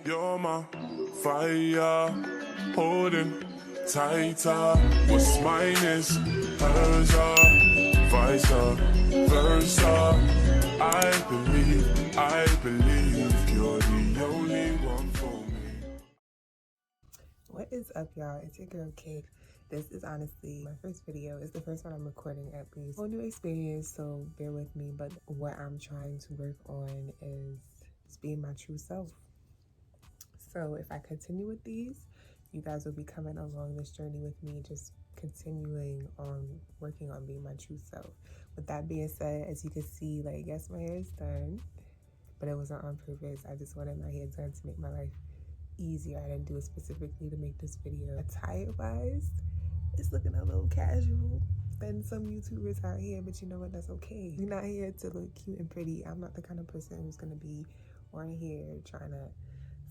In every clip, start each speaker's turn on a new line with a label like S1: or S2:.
S1: You're my fire, holding tighter. What's mine is hers, vice versa. I believe you're the only one for me.
S2: What is up, y'all? It's your girl Kate. This is honestly my first video. It's the first one I'm recording, at least. Whole new experience, so bear with me. But what I'm trying to work on is just being my true self. So if I continue with these, you guys will be coming along this journey with me, just continuing on working on being my true self. With that being said, as you can see, like, yes, my hair is done, but it wasn't on purpose. I just wanted my hair done to make my life easier. I didn't do it specifically to make this video. Attire wise, it's looking a little casual than some YouTubers out here, but you know what, that's okay. We're not here to look cute and pretty. I'm not the kind of person who's gonna be on here trying to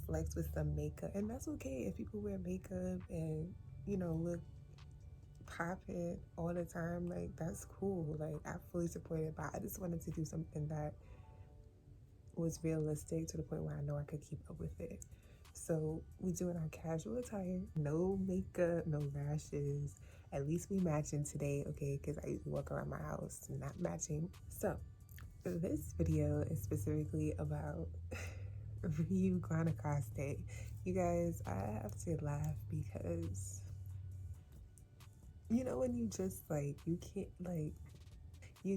S2: flex with some makeup, and that's okay if people wear makeup and, you know, look popping all the time. Like, that's cool. Like, I fully support it, but I just wanted to do something that was realistic to the point where I know I could keep up with it. So we doing our casual attire, no makeup, no lashes. At least we matching today, okay? Because I usually walk around my house not matching. So this video is specifically about RIU Guanacaste. You guys, I have to laugh because, you know, when you just you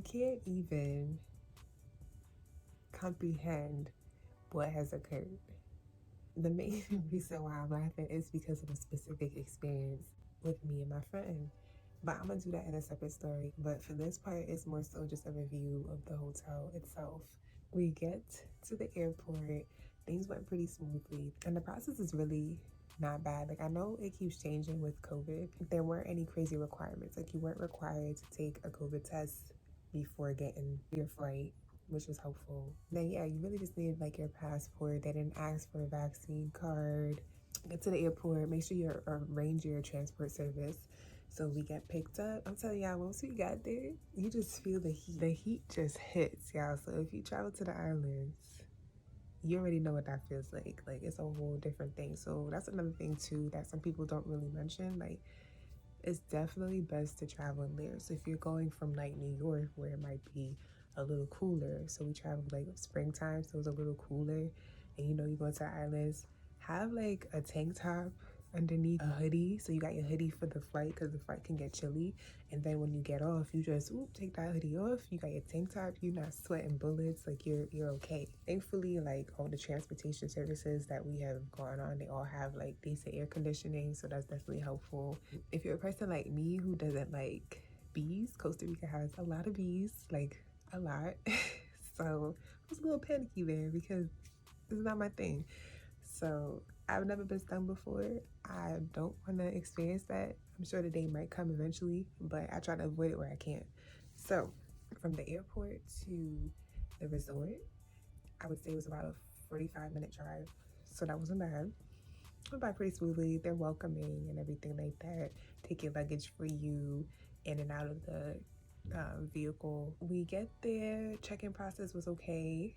S2: can't even comprehend what has occurred. The main reason why I'm laughing is because of a specific experience with me and my friend. But I'm gonna do that in a separate story. But for this part, it's more so just a review of the hotel itself. We get to the airport, things went pretty smoothly, and the process is really not bad. Like, I know it keeps changing with COVID. There weren't any crazy requirements. Like, you weren't required to take a COVID test before getting your flight, which was helpful. Then yeah, you really just needed like your passport. They didn't ask for a vaccine card. Get to the airport, make sure you arrange your transport service. So we get picked up. I'm telling y'all, once we got there, you just feel the heat. The heat just hits, y'all. So if you travel to the islands, you already know what that feels like. Like, it's a whole different thing. So that's another thing too that some people don't really mention. Like, it's definitely best to travel in layers. So if you're going from like New York, where it might be a little cooler, so we traveled like springtime, so it was a little cooler, and you know, you go to the islands, have like a tank top underneath a hoodie, so you got your hoodie for the flight because the flight can get chilly, and then when you get off, you just take that hoodie off, you got your tank top, you're not sweating bullets, like you're okay. Thankfully, like, all the transportation services that we have gone on, they all have like decent air conditioning, so that's definitely helpful. If you're a person like me who doesn't like bees, Costa Rica has a lot of bees, like a lot. So I was a little panicky there because it's not my thing. So I've never been stung before. I don't want to experience that. I'm sure the day might come eventually, but I try to avoid it where I can. So from the airport to the resort, I would say it was about a 45-minute drive. So that wasn't bad. Went by pretty smoothly. They're welcoming and everything like that. Take your luggage for you in and out of the vehicle. We get there, check-in process was okay.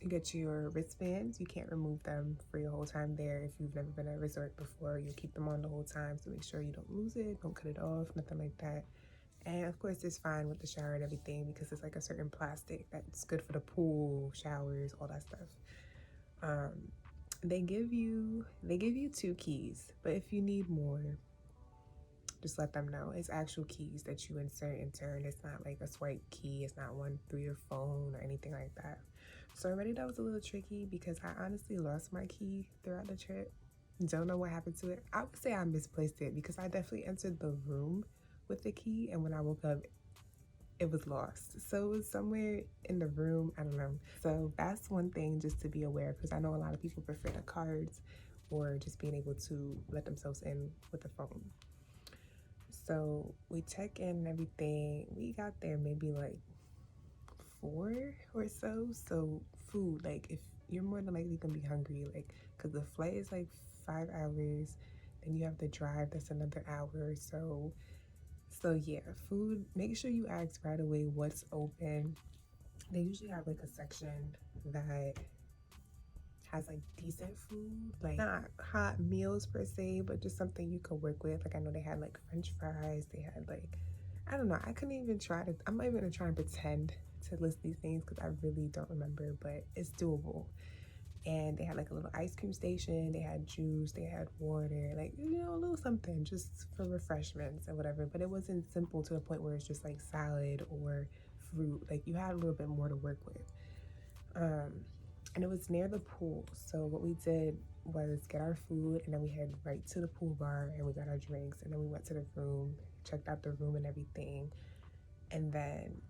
S2: You get your wristbands. You can't remove them for your whole time there. If you've never been at a resort before, you keep them on the whole time, so make sure you don't lose it, don't cut it off, nothing like that. And of course, it's fine with the shower and everything because it's like a certain plastic that's good for the pool, showers, all that stuff. They give you 2 keys, but if you need more, just let them know. It's actual keys that you insert in turn. It's not like a swipe key. It's not one through your phone or anything like that. So already that was a little tricky because I honestly lost my key throughout the trip. Don't know what happened to it. I would say I misplaced it because I definitely entered the room with the key, and when I woke up, it was lost. So it was somewhere in the room, I don't know. So that's one thing just to be aware, because I know a lot of people prefer the cards or just being able to let themselves in with the phone. So we check in and everything. We got there maybe like 4 or so. So food, like, if you're more than likely gonna be hungry, like, because the flight is like 5 hours, then you have to drive, that's another hour or so. So yeah, food, make sure you ask right away what's open. They usually have like a section that has like decent food, like not hot meals per se, but just something you could work with. Like I know they had like French fries, they had like, I don't know, I couldn't even try to, I'm not even gonna try and pretend to list these things because I really don't remember, but it's doable. And they had like a little ice cream station, they had juice, they had water, like, you know, a little something just for refreshments and whatever. But it wasn't simple to the point where it's just like salad or fruit. Like you had a little bit more to work with. And it was near the pool. So what we did was get our food and then we headed right to the pool bar and we got our drinks and then we went to the room, checked out the room and everything. And then,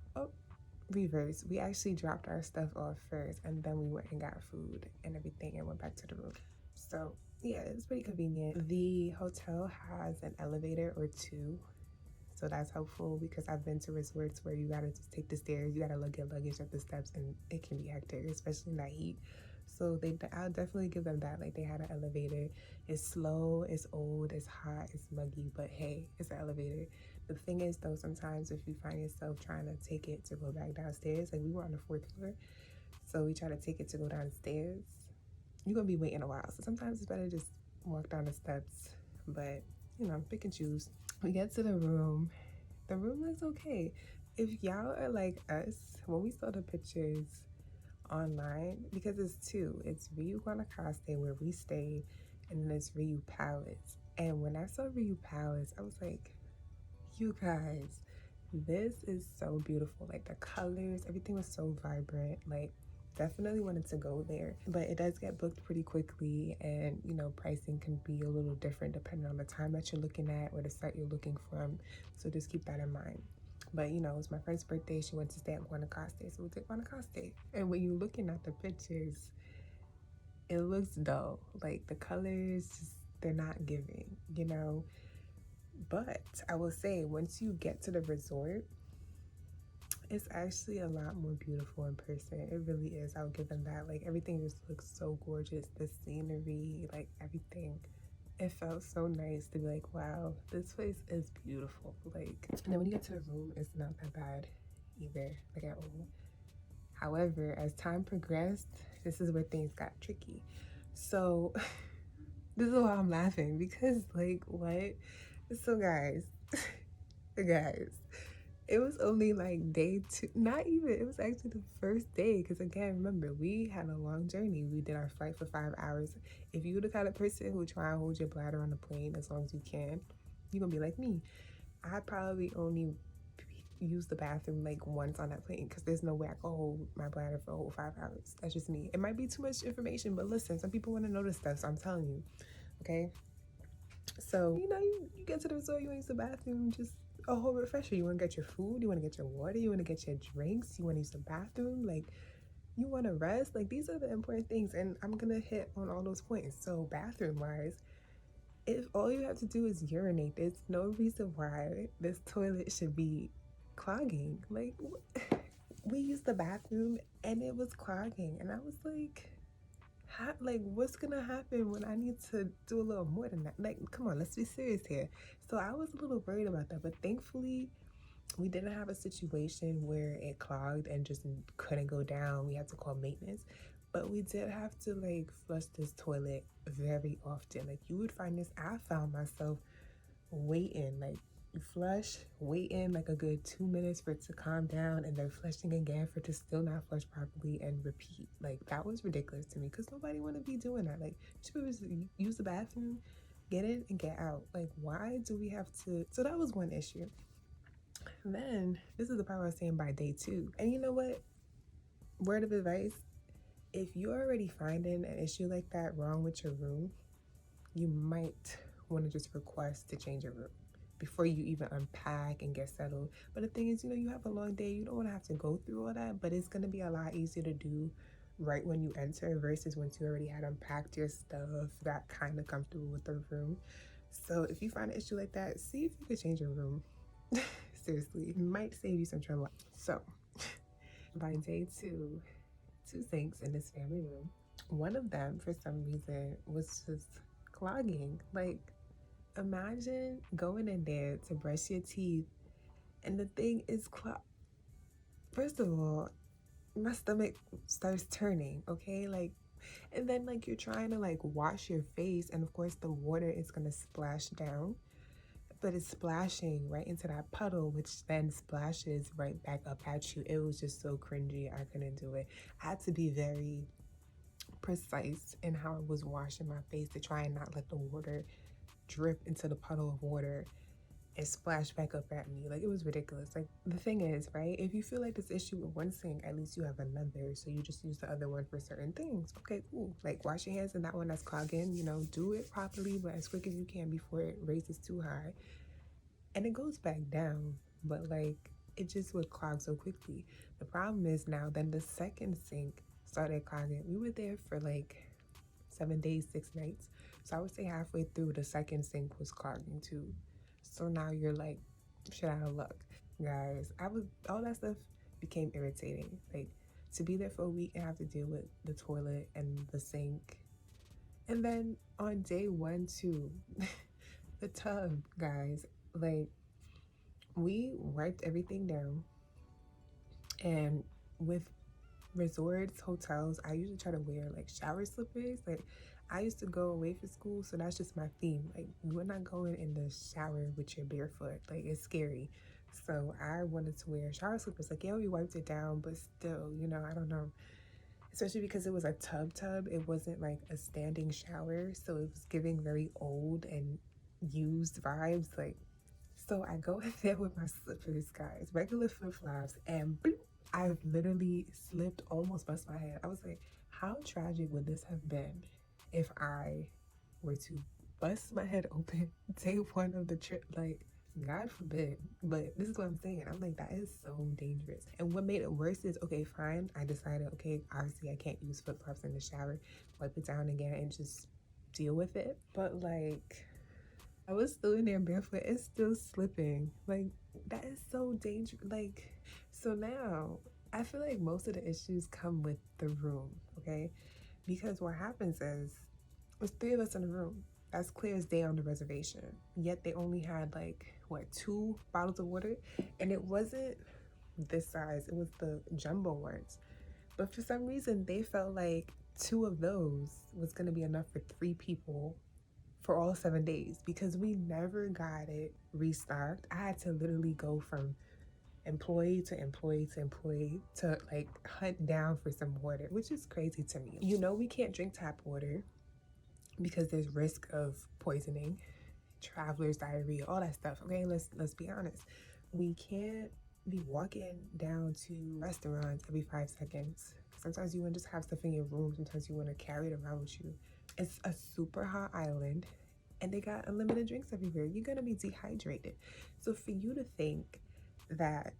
S2: reverse, we actually dropped our stuff off first and then we went and got food and everything and went back to the room. So yeah, it was pretty convenient. The hotel has an elevator or two, so that's helpful because I've been to resorts where you gotta just take the stairs, you gotta lug your luggage up the steps, and it can be hectic, especially in that heat. So I'll definitely give them that. Like they had an elevator. It's slow, it's old, it's hot, it's muggy, but hey, it's an elevator. The thing is though, sometimes if you find yourself trying to take it to go back downstairs, like we were on the 4th floor, so we try to take it to go downstairs, you're gonna be waiting a while. So sometimes it's better to just walk down the steps, but you know, pick and choose. We get to the room. The room looks okay. If y'all are like us, when we saw the pictures online, because it's two, it's RIU Guanacaste where we stayed, and then it's RIU Palace. And when I saw RIU Palace, I was like, you guys, this is so beautiful. Like the colors, everything was so vibrant. Like definitely wanted to go there, but it does get booked pretty quickly, and you know, pricing can be a little different depending on the time that you're looking at or the site you're looking from, so just keep that in mind. But you know, it was my friend's birthday, she went to stay at Guanacaste, so we did Guanacaste. And when you're looking at the pictures, it looks dull. Like the colors just, they're not giving, you know. But I will say, once you get to the resort, it's actually a lot more beautiful in person. It really is. I'll give them that. Like everything just looks so gorgeous. The scenery, like everything. It felt so nice to be like, wow, this place is beautiful. Like, and then when you get to the room, it's not that bad either, like at all. However, as time progressed, this is where things got tricky. So this is why I'm laughing, because like, what? So guys, guys, it was only like day 2, not even, it was actually the first day, because again, remember, we had a long journey. We did our flight for 5 hours. If you're the kind of person who try and hold your bladder on the plane as long as you can, you're gonna be like me. I probably only use the bathroom like once on that plane, because there's no way I can hold my bladder for a whole 5 hours. That's just me. It might be too much information, but listen, some people want to know this stuff, so I'm telling you, okay? So, you know, you get to the resort, you want to use the bathroom, just a whole refresher. You want to get your food, you want to get your water, you want to get your drinks, you want to use the bathroom, like, you want to rest. Like, these are the important things, and I'm going to hit on all those points. So, bathroom-wise, if all you have to do is urinate, there's no reason why this toilet should be clogging. Like, we used the bathroom, and it was clogging, and I was like, like, what's gonna happen when I need to do a little more than that? Like, come on, let's be serious here. So I was a little worried about that, but thankfully we didn't have a situation where it clogged and just couldn't go down. We had to call maintenance, but we did have to like flush this toilet very often. Like, you would find this, I found myself waiting, like, flush, waiting like a good 2 minutes for it to calm down, and then flushing again for it to still not flush properly, and repeat. Like, that was ridiculous to me, because nobody want to be doing that. Like, you should use the bathroom, get in and get out. Like, why do we have to? So that was one issue. And then this is the part I was saying by day 2. And you know what, word of advice, if you're already finding an issue like that wrong with your room, you might want to just request to change your room before you even unpack and get settled. But the thing is, you know, you have a long day, you don't want to have to go through all that, but it's going to be a lot easier to do right when you enter versus once you already had unpacked your stuff, got kind of comfortable with the room. So if you find an issue like that, see if you could change your room. Seriously, it might save you some trouble. So by day 2, 2 sinks in this family room. One of them, for some reason, was just clogging. Like, imagine going in there to brush your teeth and the thing is clogged. First of all, my stomach starts turning, okay? Like, And then like you're trying to like wash your face, and of course the water is gonna splash down, but it's splashing right into that puddle, which then splashes right back up at you. It was just so cringy. I couldn't do it. I had to be very precise in how I was washing my face to try and not let the water drip into the puddle of water and splash back up at me. Like, it was ridiculous. Like, the thing is, right, if you feel like this issue with one sink, at least you have another, so you just use the other one for certain things. Okay, cool. Like, wash your hands in that one that's clogging, you know, do it properly, but as quick as you can before it raises too high. And it goes back down, but like, it just would clog so quickly. The problem is now, then the second sink started clogging. We were there for like 7 days, 6 nights. So I would say halfway through, the second sink was clogging too. So now you're like shit out of luck. Guys, all that stuff became irritating. Like, to be there for a week and have to deal with the toilet and the sink. And then on day 1 too, the tub, guys, like, we wiped everything down, and with resorts, hotels, I usually try to wear like shower slippers. Like, I used to go away for school, so that's just my theme. Like, we're not going in the shower with your barefoot. Like, it's scary. So I wanted to wear shower slippers. Like, yeah, we wiped it down, but still, you know, I don't know. Especially because it was a tub. It wasn't like a standing shower, so it was giving very old and used vibes. Like, so I go in there with my slippers, guys, regular flip-flops, and bloop, I literally slipped, almost bust my head. I was like, how tragic would this have been if I were to bust my head open day 1 of the trip? Like, God forbid. But this is what I'm saying. I'm like, that is so dangerous. And what made it worse is, okay, fine. I decided, okay, obviously I can't use flip-flops in the shower. Wipe it down again and just deal with it. But like, I was still in there barefoot. It's still slipping. Like, that is so dangerous. Like, so now I feel like most of the issues come with the room, okay? Because what happens is, there's 3 of us in the room. That's clear as day on the reservation. Yet they only had like, what, 2 bottles of water? And it wasn't this size, it was the jumbo ones. But for some reason, they felt like 2 of those was gonna be enough for 3 people for all 7 days, because we never got it restocked. I had to literally go from employee to employee to employee to like hunt down for some water, which is crazy to me. You know, we can't drink tap water because there's risk of poisoning, traveler's diarrhea, all that stuff. Okay, let's be honest. We can't be walking down to restaurants every 5 seconds. Sometimes you want to just have stuff in your room. Sometimes you want to carry it around with you. It's a super hot island, and they got unlimited drinks everywhere. You're gonna be dehydrated. So for you to think that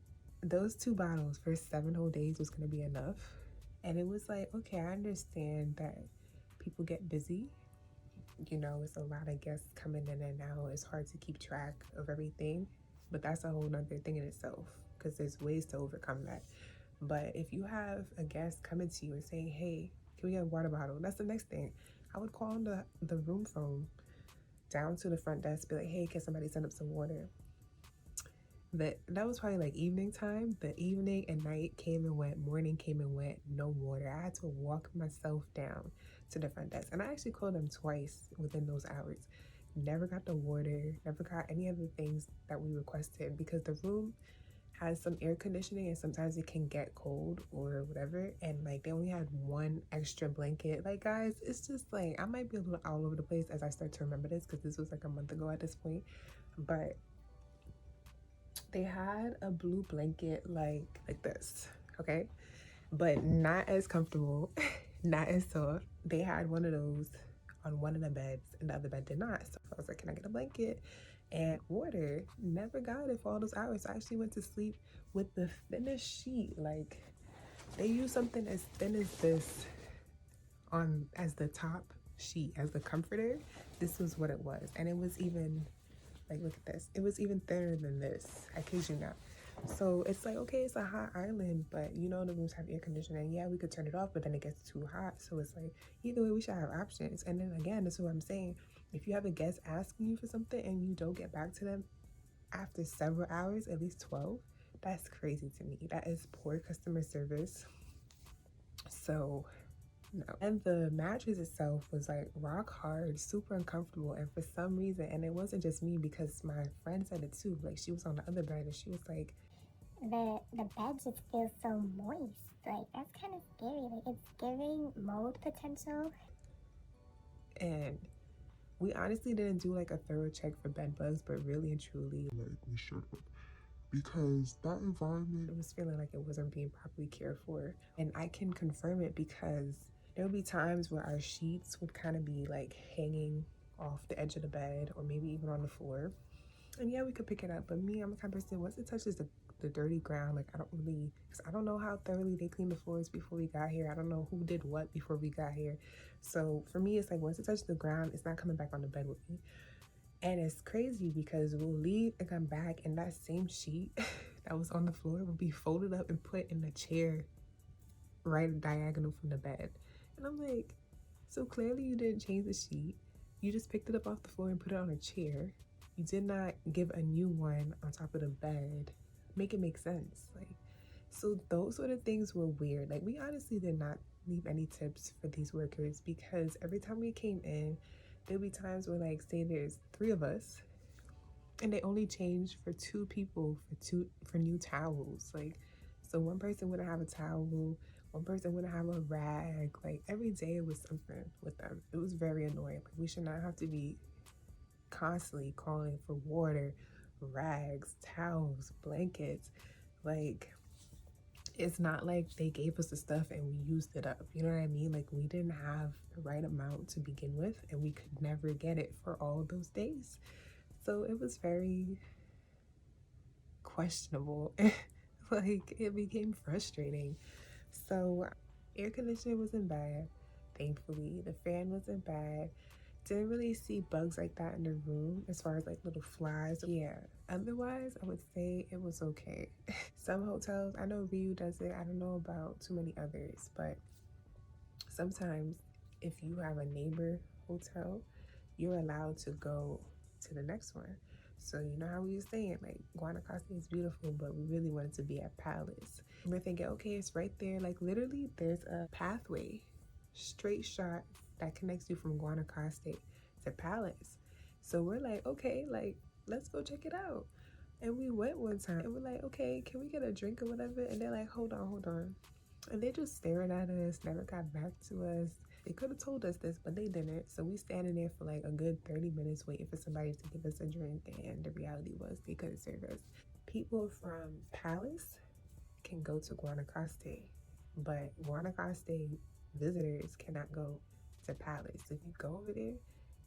S2: those 2 bottles for 7 whole days was gonna be enough, and it was like, okay, I understand that people get busy. You know, it's a lot of guests coming in and out. It's hard to keep track of everything, but that's a whole nother thing in itself, because there's ways to overcome that. But if you have a guest coming to you and saying, hey, can we get a water bottle? That's the next thing. I would call on the room phone down to the front desk, be like, hey, can somebody send up some water? That was probably like evening time. The evening and night came and went, morning came and went, no water. I had to walk myself down to the front desk. And I actually called them twice within those hours. Never got the water, never got any of the things that we requested, because the room has some air conditioning and sometimes it can get cold or whatever, and like they only had 1 extra blanket. Like, guys, it's just like, I might be a little all over the place as I start to remember this, because this was like a month ago at this point. But they had a blue blanket like this, okay, but not as comfortable, not as soft. They had one of those on one of the beds and the other bed did not. So I was like, can I get a blanket and water? Never got it for all those hours. I actually went to sleep with the thinnest sheet. Like, they used something as thin as this on as the top sheet, as the comforter. This was what it was. And it was even like, look at this, it was even thinner than this, I kid you not. So it's like, okay, it's a hot island, but you know, the rooms have air conditioning. Yeah, we could turn it off, but then it gets too hot. So it's like, either way, we should have options. And then again, this is what I'm saying. If you have a guest asking you for something and you don't get back to them after several hours, at least 12, that's crazy to me. That is poor customer service. So No. And the mattress itself was like rock hard, super uncomfortable. And for some reason, and it wasn't just me because my friend said it too, like she was on the other bed and she was like,
S3: the bed just feels so moist. Like, that's kind of scary. Like, it's giving mold potential.
S2: and we honestly didn't do like a thorough check for bed bugs, but really and truly,
S1: Like, we should have. Because that environment,
S2: it was feeling like it wasn't being properly cared for. And I can confirm it because there would be times where our sheets would kind of be like hanging off the edge of the bed or maybe even on the floor. And yeah, we could pick it up, but me, I'm the kind of person, once it touches the dirty ground, like I don't really, because I don't know how thoroughly they cleaned the floors before we got here. I don't know who did what before we got here. So for me, it's like once it touches the ground, it's not coming back on the bed with me. And it's crazy because we'll leave and come back and that same sheet that was on the floor will be folded up and put in the chair right diagonal from the bed. And I'm like, so clearly you didn't change the sheet. You just picked it up off the floor and put it on a chair. You did not give a new one on top of the bed. Make it make sense. Like, so those sort of things were weird. Like, we honestly did not leave any tips for these workers because every time we came in, there'll be times where, like, say there's 3 of us and they only changed for 2 people for new towels. Like, so one person wouldn't have a towel, one person wouldn't have a rag. Like, every day it was something with them. It was very annoying. Like, we should not have to be constantly calling for water, rags, towels, blankets. Like, it's not like they gave us the stuff and we used it up. You know what I mean? Like, we didn't have the right amount to begin with and we could never get it for all those days. So it was very questionable. Like, it became frustrating. So air conditioning wasn't bad, thankfully. The fan wasn't bad. Didn't really see bugs like that in the room as far as like little flies. Yeah, otherwise I would say it was okay. Some hotels, I know RIU does it, I don't know about too many others, but sometimes if you have a neighbor hotel, you're allowed to go to the next one. So you know how we were saying, like, Guanacaste is beautiful, but we really wanted to be at Palace. And we're thinking, okay, it's right there. Like, literally, there's a pathway, straight shot, that connects you from Guanacaste to Palace. So we're like, okay, like, let's go check it out. And we went one time, and we're like, okay, can we get a drink or whatever? And they're like, hold on. And they just staring at us, never got back to us. They could have told us this, but they didn't. So we standing there for like a good 30 minutes waiting for somebody to give us a drink. And the reality was they couldn't serve us. People from Palace can go to Guanacaste, but Guanacaste visitors cannot go to Palace. If you go over there,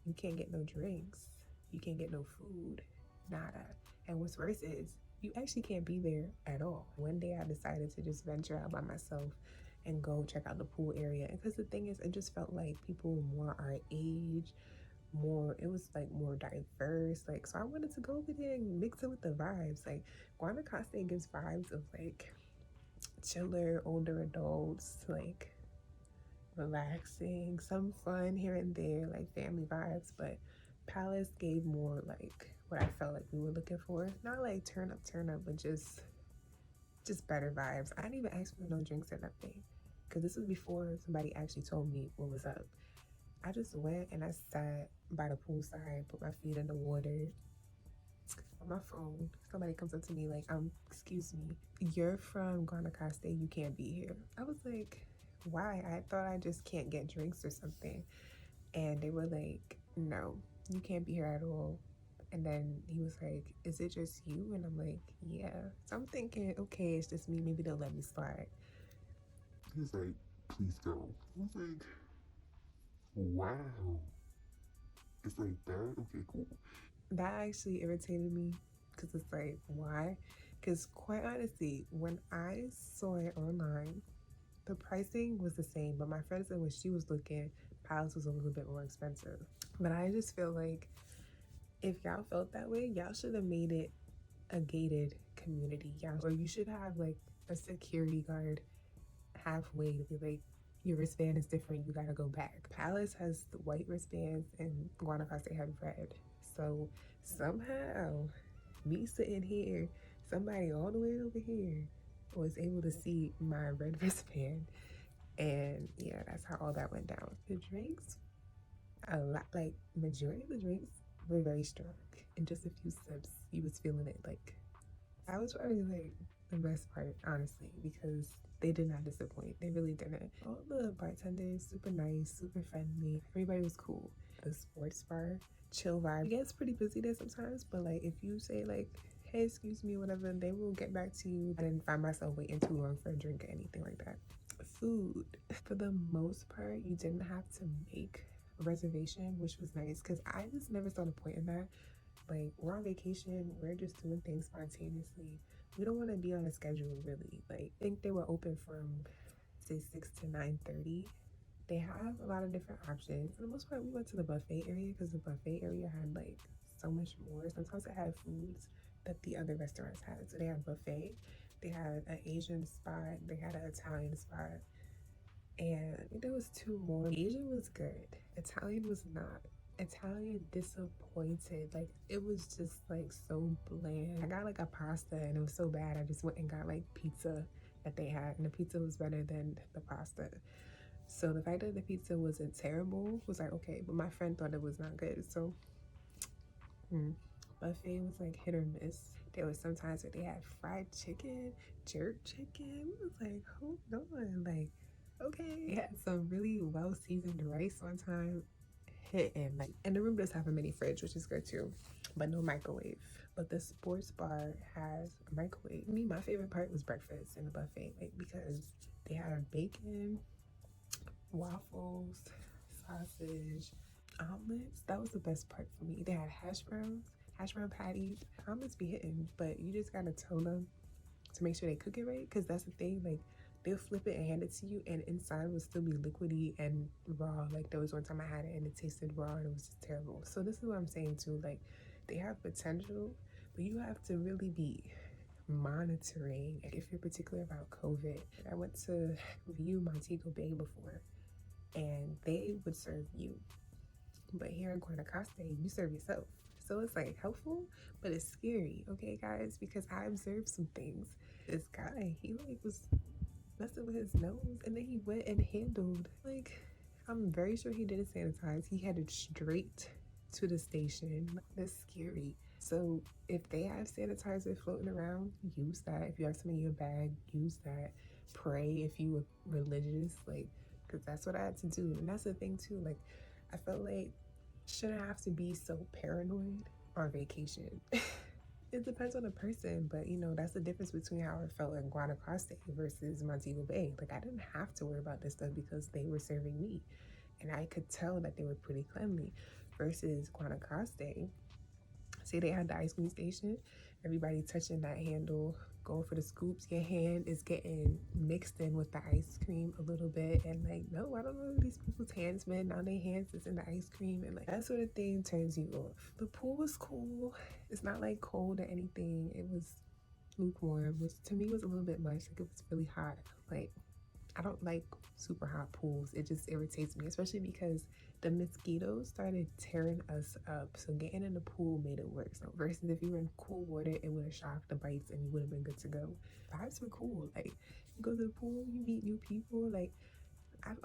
S2: you can't get no drinks. You can't get no food, nada. And what's worse is you actually can't be there at all. One day I decided to just venture out by myself and go check out the pool area. Because the thing is, it just felt like people more our age, it was like more diverse. Like, so I wanted to go over there and mix it with the vibes. Like, Guanacaste gives vibes of like chiller, older adults, like relaxing, some fun here and there, like family vibes. But Palace gave more like what I felt like we were looking for. Not like turn up, but just better vibes. I didn't even ask for no drinks or nothing because this was before somebody actually told me what was up. I just went and I sat by the poolside, put my feet in the water, on my phone. Somebody comes up to me like, excuse me, you're from Guanacaste, you can't be here. I was like, why? I thought I just can't get drinks or something. And they were like, no, you can't be here at all. And then he was like, is it just you? And I'm like, yeah. So I'm thinking, okay, it's just me. Maybe they'll let me slide.
S1: he's like, please go. I was like, wow. It's like that? Okay, cool.
S2: That actually irritated me because it's like, why? Because quite honestly, when I saw it online, the pricing was the same, but my friend said when she was looking, Palace was a little bit more expensive. But I just feel like if y'all felt that way, y'all should have made it a gated community. Or you should have like a security guard halfway to be like, your wristband is different, you gotta go back. Palace has the white wristbands and Guanacaste had red. So somehow, me sitting here, somebody all the way over here was able to see my red wristband. And yeah, that's how all that went down. The drinks, a lot, like majority of the drinks were very strong. In just a few sips, you was feeling it. Like, that was probably like the best part, honestly, because they did not disappoint. They really didn't. All the bartenders, super nice, super friendly. Everybody was cool. The sports bar, chill vibe. It gets pretty busy there sometimes, but like if you say like, hey, excuse me, whatever, they will get back to you. I didn't find myself waiting too long for a drink or anything like that. Food, for the most part, you didn't have to make a reservation, which was nice because I just never saw the point in that. Like, we're on vacation, we're just doing things spontaneously. We don't want to be on a schedule, really. Like, I think they were open from say 6 to 9:30. They have a lot of different options. For the most part, we went to the buffet area because the buffet area had like so much more. Sometimes it had foods that the other restaurants had. So they had buffet, they had an Asian spot, they had an Italian spot, and I think there was two more. Asian was good, Italian was not. Italian disappointed. Like, it was just like so bland. I got like a pasta and it was so bad I just went and got like pizza that they had, and the pizza was better than the pasta. So the fact that the pizza wasn't terrible was like, okay, but my friend thought it was not good. So buffet was like hit or miss. There was sometimes where they had fried chicken, jerk chicken. It was like, hold on, like, okay. They had some really well seasoned rice one time. Hitting, like, and the room does have a mini fridge, which is good too, but no microwave. But the sports bar has a microwave. Me, my favorite part was breakfast in the buffet, like, because they had bacon, waffles, sausage, omelets. That was the best part for me. They had hash brown patties. Omelets be hitting, but you just gotta tell them to make sure they cook it right, because that's the thing. Like, they'll flip it and hand it to you, and inside will still be liquidy and raw. Like, there was one time I had it and it tasted raw and it was just terrible. So this is what I'm saying too. Like, they have potential, but you have to really be monitoring if you're particular about COVID. I went to RIU Montego Bay before, and they would serve you, but here in Guanacaste, you serve yourself. So it's like helpful, but it's scary, okay, guys? Because I observed some things. This guy, he like was messing with his nose, and then he went and handled, like, I'm very sure he didn't sanitize. He headed straight to the station. That's scary. So if they have sanitizer floating around, use that. If you have some in your bag, use that. Pray if you were religious, like, because that's what I had to do. And that's the thing too. Like, I felt like shouldn't have to be so paranoid on vacation. It depends on the person, but you know, that's the difference between how I felt in Guanacaste versus Montego Bay. Like, I didn't have to worry about this stuff because they were serving me, and I could tell that they were pretty cleanly. Versus Guanacaste, say they had the ice cream station, everybody touching that handle, going for the scoops, your hand is getting mixed in with the ice cream a little bit, and like, no, I don't know who these people's hands been. Now their hands is in the ice cream, and like, that sort of thing turns you off. The pool was cool. It's not like cold or anything. It was lukewarm, which to me was a little bit much. Like, it was really hot. Like, I don't like super hot pools. It just irritates me, especially because the mosquitoes started tearing us up. So getting in the pool made it worse. So versus if you were in cool water, it would have shocked the bites and you would have been good to go. Vibes were cool. Like, you go to the pool, you meet new people. Like,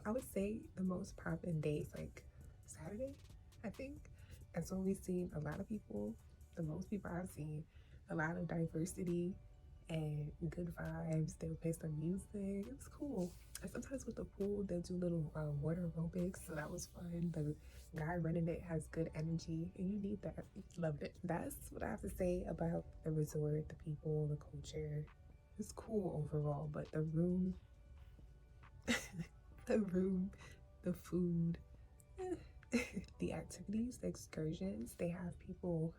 S2: I would say the most poppin' days, like Saturday, I think. That's when we've seen a lot of people, the most people I've seen, a lot of diversity and good vibes. They would play some music. It was cool. And sometimes with the pool, they'll do little water aerobics, so that was fun. The guy running it has good energy, and you need that. Loved it. That's what I have to say about the resort, the people, the culture. It's cool overall, but the room, the food, the activities, the excursions, they have people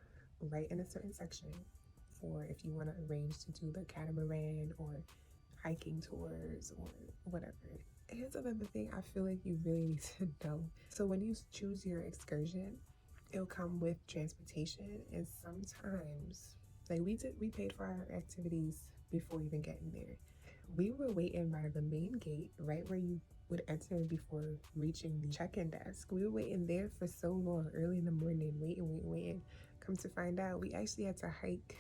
S2: right in a certain section for if you want to arrange to do the catamaran or hiking tours or whatever. Here's another thing I feel like you really need to know. So when you choose your excursion, it'll come with transportation, and sometimes, like, we paid for our activities before even getting there. We were waiting by the main gate, right where you would enter before reaching the check-in desk. We were waiting there for so long, early in the morning, waiting. Come to find out, we actually had to hike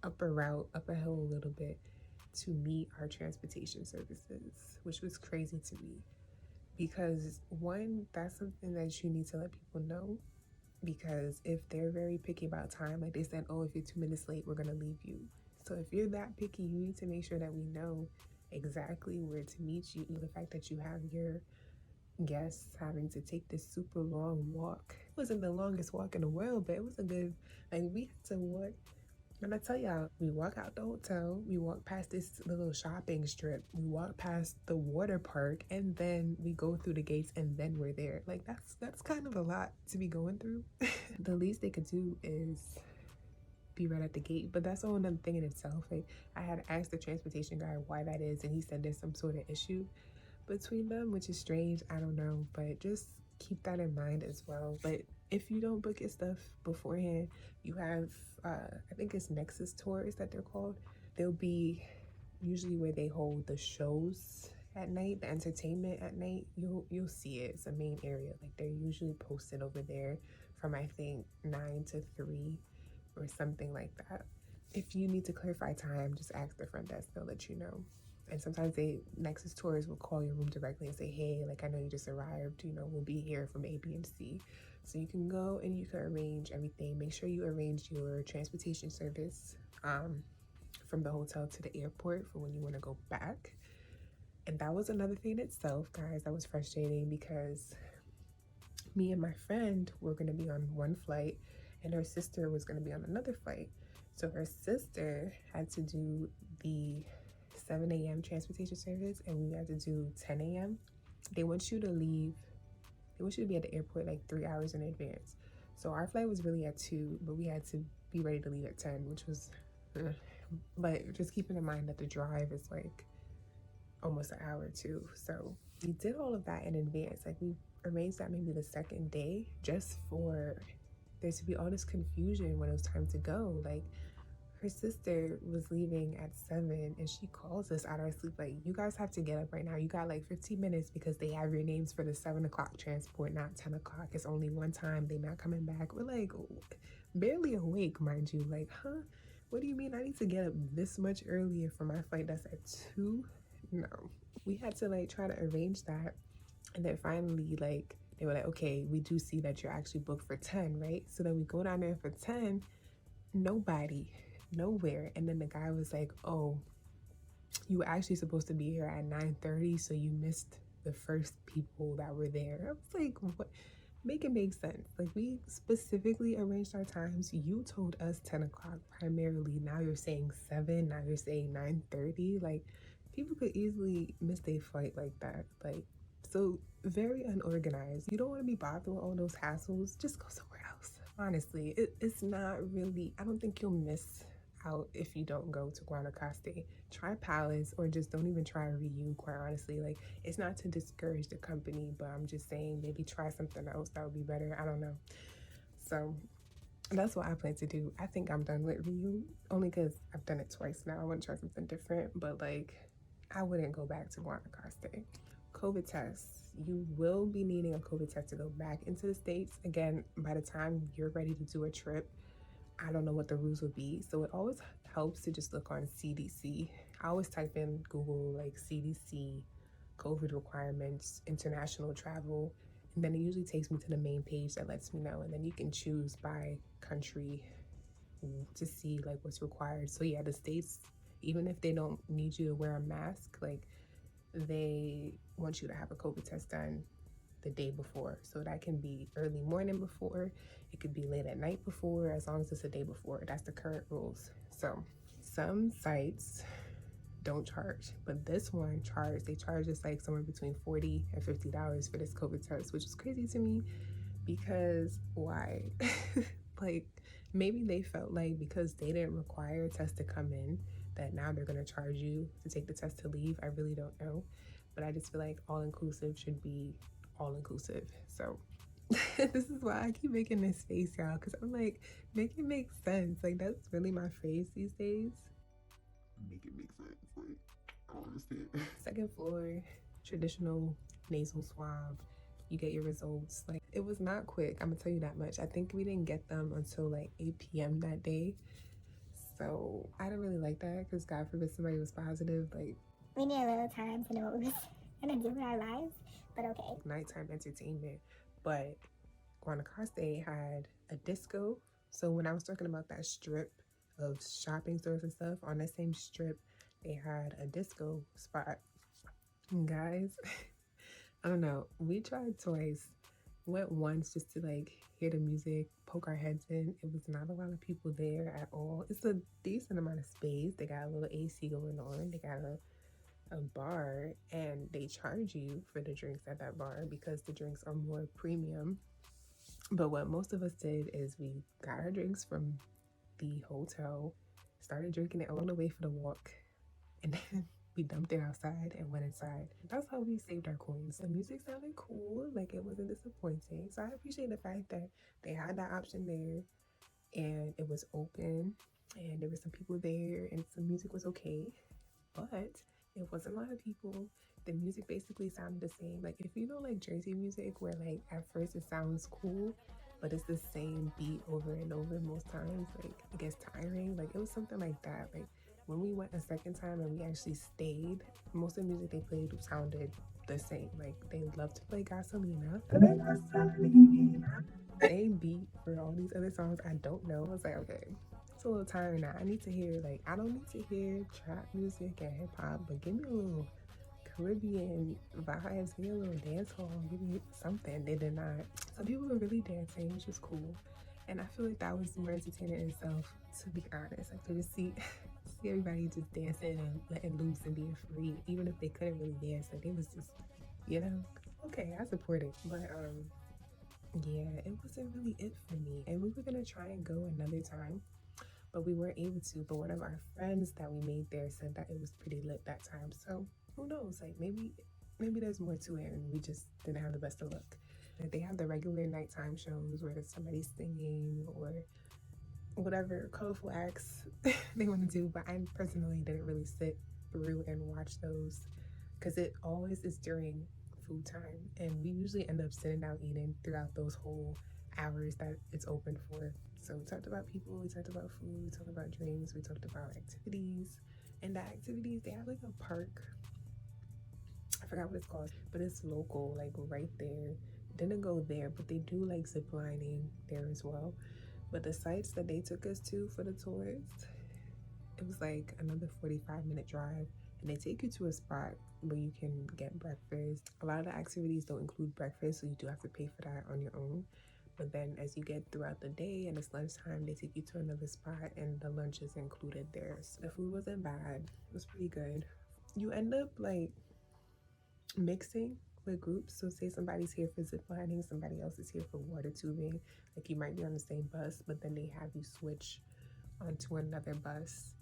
S2: up a route, up a hill a little bit, to meet our transportation services, which was crazy to me. Because one, that's something that you need to let people know. Because if they're very picky about time, like they said, oh, if you're 2 minutes late, we're gonna leave you. So if you're that picky, you need to make sure that we know exactly where to meet you. The fact that you have your guests having to take this super long walk. It wasn't the longest walk in the world, but it was a good, like we had to walk. And I tell y'all, we walk out the hotel, we walk past this little shopping strip, we walk past the water park, and then we go through the gates, and then we're there. Like that's kind of a lot to be going through. The least they could do is be right at the gate, but that's all another thing in itself. Like I had asked the transportation guy why that is, and he said there's some sort of issue between them, which is strange. I don't know, but just keep that in mind as well. But if you don't book your stuff beforehand, you have I think it's Nexus tours that they're called. They'll be usually where they hold the shows at night, the entertainment at night. You'll see it. It's a main area. Like they're usually posted over there from I think 9 to 3 or something like that. If you need to clarify time, just ask the front desk. They'll let you know. And sometimes Nexus tours will call your room directly and say, hey, like I know you just arrived, you know, we'll be here from A, B, and C. So you can go and you can arrange everything. Make sure you arrange your transportation service from the hotel to the airport for when you want to go back. And that was another thing in itself, guys, that was frustrating because me and my friend were going to be on one flight and her sister was going to be on another flight. So her sister had to do the 7 a.m. transportation service and we had to do 10 a.m. They want you to be at the airport like 3 hours in advance. So our flight was really at 2, but we had to be ready to leave at 10, which was, but just keeping in mind that the drive is like almost an hour too. So we did all of that in advance. Like we arranged that maybe the second day just for there to be all this confusion when it was time to go. Like her sister was leaving at 7 and she calls us out of our sleep like, you guys have to get up right now. You got like 15 minutes because they have your names for the 7 o'clock transport, not 10 o'clock. It's only one time. They're not coming back. We're like barely awake, mind you. Like, huh? What do you mean I need to get up this much earlier for my flight that's at 2? No. We had to like try to arrange that. And then finally, like, they were like, okay, we do see that you're actually booked for 10, right? So then we go down there for 10, nobody, nowhere. And then the guy was like, oh, you were actually supposed to be here at 9:30, so you missed the first people that were there. I was like, what? Make it make sense. Like, we specifically arranged our times. You told us 10 o'clock primarily. Now you're saying 7, now you're saying 9:30. Like, people could easily miss their flight like that. Like, so very unorganized. You don't want to be bothered with all those hassles. Just go somewhere else. Honestly, it's not really, I don't think you'll miss out if you don't go to Guanacaste. Try Palace or just don't even try RIU, quite honestly. Like, it's not to discourage the company, but I'm just saying maybe try something else that would be better. I don't know. So that's what I plan to do. I think I'm done with RIU only because I've done it twice now. I want to try something different, but like, I wouldn't go back to Guanacaste. COVID tests. You will be needing a COVID test to go back into the States. Again, by the time you're ready to do a trip, I don't know what the rules will be. So it always helps to just look on CDC. I always type in Google like CDC, COVID requirements, international travel, and then it usually takes me to the main page that lets me know. And then you can choose by country to see like what's required. So yeah, the States, even if they don't need you to wear a mask, like they want you to have a COVID test done the day before. So that can be early morning before, it could be late at night before, as long as it's the day before. That's the current rules. So some sites don't charge, but this one they charge us like somewhere between $40 and $50 for this COVID test, which is crazy to me because why? Like, maybe they felt like because they didn't require a test to come in that now they're going to charge you to take the test to leave. I really don't know, but I just feel like all-inclusive should be all-inclusive. So this is why I keep making this face, y'all, because I'm like, make it make sense. Like, that's really my phrase these days.
S1: Make it make sense. Like, I don't understand.
S2: Second floor, traditional nasal swab. You get your results. Like, it was not quick, I'm gonna tell you that much. I think we didn't get them until like 8 p.m. that day. So I didn't really like that because God forbid somebody was positive. Like,
S3: we need a little time to know what we was gonna do with our lives, but okay.
S2: Nighttime entertainment. But Guanacaste had a disco. So when I was talking about that strip of shopping stores and stuff, on that same strip, they had a disco spot. And guys, I don't know. We tried twice. Went once just to like hear the music, poke our heads in. It was not a lot of people there at all. It's a decent amount of space. They got a little AC going on. They got a bar, and they charge you for the drinks at that bar because the drinks are more premium. But what most of us did is we got our drinks from the hotel, started drinking it all the way for the walk, and then we dumped it outside and went inside. That's how we saved our coins. The music sounded cool, like it wasn't disappointing. So I appreciate the fact that they had that option there, and it was open, and there were some people there, and some music was okay. But it wasn't a lot of people. The music basically sounded the same. Like if you know like Jersey music where like at first it sounds cool, but it's the same beat over and over most times, like it gets tiring. Like it was something like that. Like when we went a second time and we actually stayed, most of the music they played sounded the same. Like they love to play Gasolina. Same beat for all these other songs I don't know. I was like, okay, it's a little tiring now. I need to hear like, I don't need to hear trap music and hip hop, but give me a little Caribbean vibes, give me a little dance hall, give me something. They did not. Some people were really dancing, which was cool. And I feel like that was more entertaining in itself, to be honest. Like to just see everybody just dancing and letting loose and being free, even if they couldn't really dance. Like it was just, you know, okay, I support it. But yeah, it wasn't really it for me. And we were gonna try and go another time, but we weren't able to. But one of our friends that we made there said that it was pretty lit that time. So who knows? Like maybe there's more to it, and we just didn't have the best of luck. Like they have the regular nighttime shows where there's somebody singing or whatever colorful acts they want to do. But I personally didn't really sit through and watch those because it always is during food time, and we usually end up sitting down eating throughout those whole hours that it's open for. So we talked about people, we talked about food, we talked about drinks, we talked about activities. And the activities, they have like a park, I forgot what it's called, but it's local, like right there. Didn't go there, but they do like zip lining there as well. But the sites that they took us to for the tours, it was like another 45-minute drive, and they take you to a spot where you can get breakfast. A lot of the activities don't include breakfast, so you do have to pay for that on your own. But then as you get throughout the day and it's lunchtime, they take you to another spot and the lunch is included there. So the food wasn't bad. It was pretty good. You end up like mixing with groups. So say somebody's here for zip lining, somebody else is here for water tubing. Like you might be on the same bus, but then they have you switch onto another bus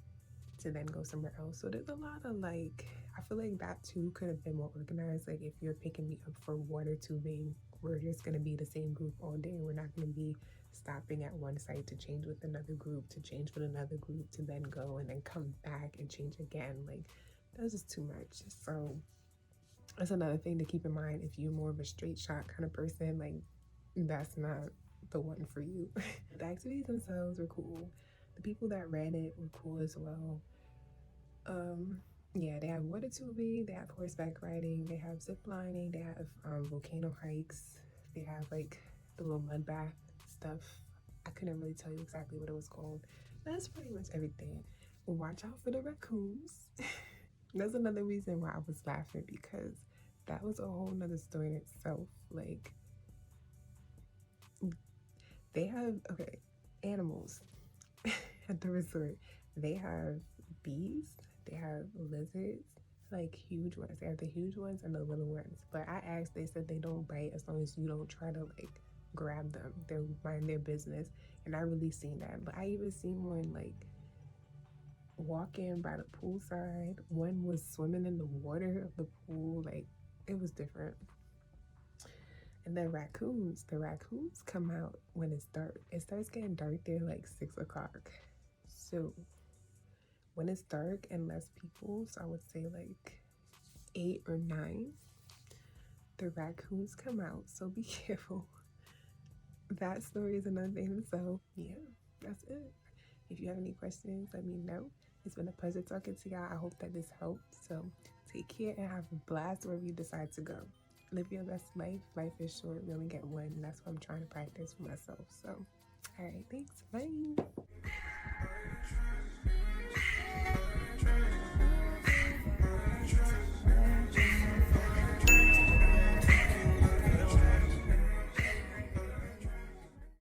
S2: to then go somewhere else. So there's a lot of like, I feel like that too could have been more organized. Like if you're picking me up for water tubing, we're just going to be the same group all day. We're not going to be stopping at one site to change with another group, to change with another group, to then go and then come back and change again. Like that was just too much. So that's another thing to keep in mind. If you're more of a straight shot kind of person, like that's not the one for you. The activities themselves were cool. The people that ran it were cool as well. Yeah, they have water tubing, they have horseback riding, they have zip lining, they have volcano hikes, they have like the little mud bath stuff. I couldn't really tell you exactly what it was called. That's pretty much everything. Watch out for the raccoons. That's another reason why I was laughing, because that was a whole nother story in itself. Like they have, okay, animals at the resort. They have bees, they have lizards, like huge ones. They have the huge ones and the little ones. But I asked, they said they don't bite as long as you don't try to like grab them. They're mind their business. And I really seen that. But I even seen one like walking by the poolside. One was swimming in the water of the pool. Like it was different. And then raccoons, the raccoons come out when it's dark. It starts getting dark there like 6 o'clock. So when it's dark and less people, so I would say like 8 or 9, the raccoons come out. So be careful. That story is another thing. So yeah, that's it. If you have any questions, let me know. It's been a pleasure talking to y'all. I hope that this helped. So take care and have a blast wherever you decide to go. Live your best life. Life is short. We only get one, and that's what I'm trying to practice for myself. So, all right, thanks. Bye.